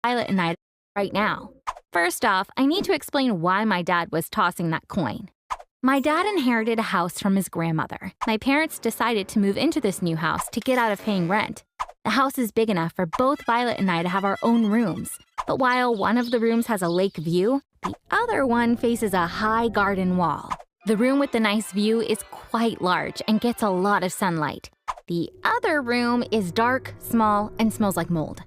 Violet and I right now. First off, I need to explain why my dad was tossing that coin. My dad inherited a house from his grandmother. My parents decided to move into this new house to get out of paying rent. The house is big enough for both Violet and I to have our own rooms. But while one of the rooms has a lake view, the other one faces a high garden wall. The room with the nice view is quite large and gets a lot of sunlight. The other room is dark, small, and smells like mold.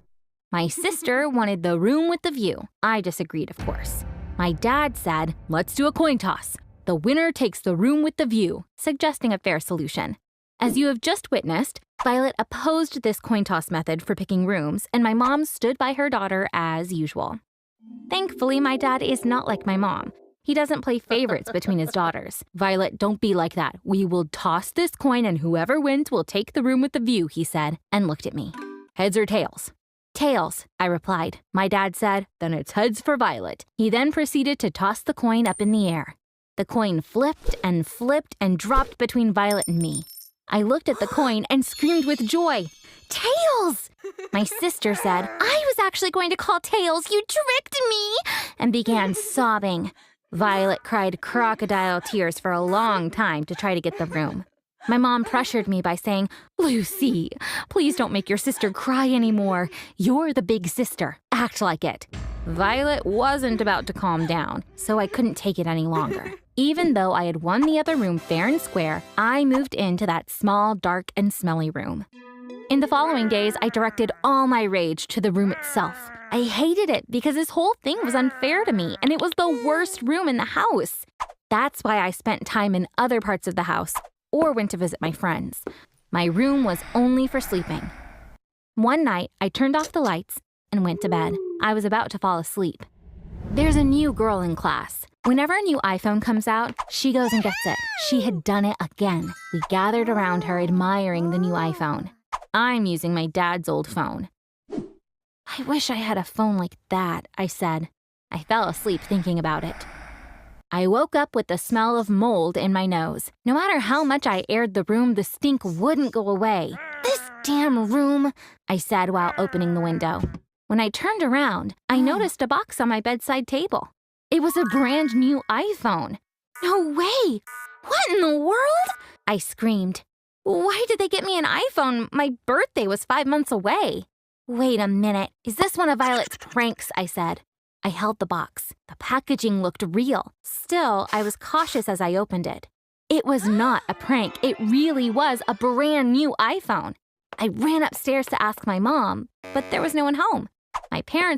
My sister wanted the room with the view. I disagreed, of course. My dad said, "Let's do a coin toss. The winner takes the room with the view," suggesting a fair solution. As you have just witnessed, Violet opposed this coin toss method for picking rooms, and my mom stood by her daughter as usual. Thankfully, my dad is not like my mom. He doesn't play favorites between his daughters. "Violet, don't be like that. We will toss this coin and whoever wins will take the room with the view," he said, and looked at me. "Heads or tails?" "Tails," I replied. My dad said, "Then it's heads for Violet." He then proceeded to toss the coin up in the air. The coin flipped and dropped between Violet and me. I looked at the coin and screamed with joy. "Tails!" My sister said, "I was actually going to call tails. You tricked me!" and began sobbing. Violet cried crocodile tears for a long time to try to get the room. My mom pressured me by saying, "Lucy, please don't make your sister cry anymore. You're the big sister. Act like it." Violet wasn't about to calm down, so I couldn't take it any longer. Even though I had won the other room fair and square, I moved into that small, dark, and smelly room. In the following days, I directed all my rage to the room itself. I hated it because this whole thing was unfair to me, and it was the worst room in the house. That's why I spent time in other parts of the house or went to visit my friends. My room was only for sleeping. One night, I turned off the lights and went to bed. I was about to fall asleep. There's a new girl in class. Whenever a new iPhone comes out, she goes and gets it. She had done it again. We gathered around her admiring the new iPhone. I'm using my dad's old phone. "I wish I had a phone like that," I said. I fell asleep thinking about it. I woke up with the smell of mold in my nose. No matter how much I aired the room, the stink wouldn't go away. "This damn room," I said while opening the window. When I turned around, I noticed a box on my bedside table. It was a brand new iPhone. "No way! What in the world?" I screamed. "Why did they get me an iPhone? My birthday was 5 months away." "Wait a minute. Is this one of Violet's pranks?" I said. I held the box. The packaging looked real. Still, I was cautious as I opened it. It was not a prank. It really was a brand new iPhone. I ran upstairs to ask my mom, but there was no one home. My parents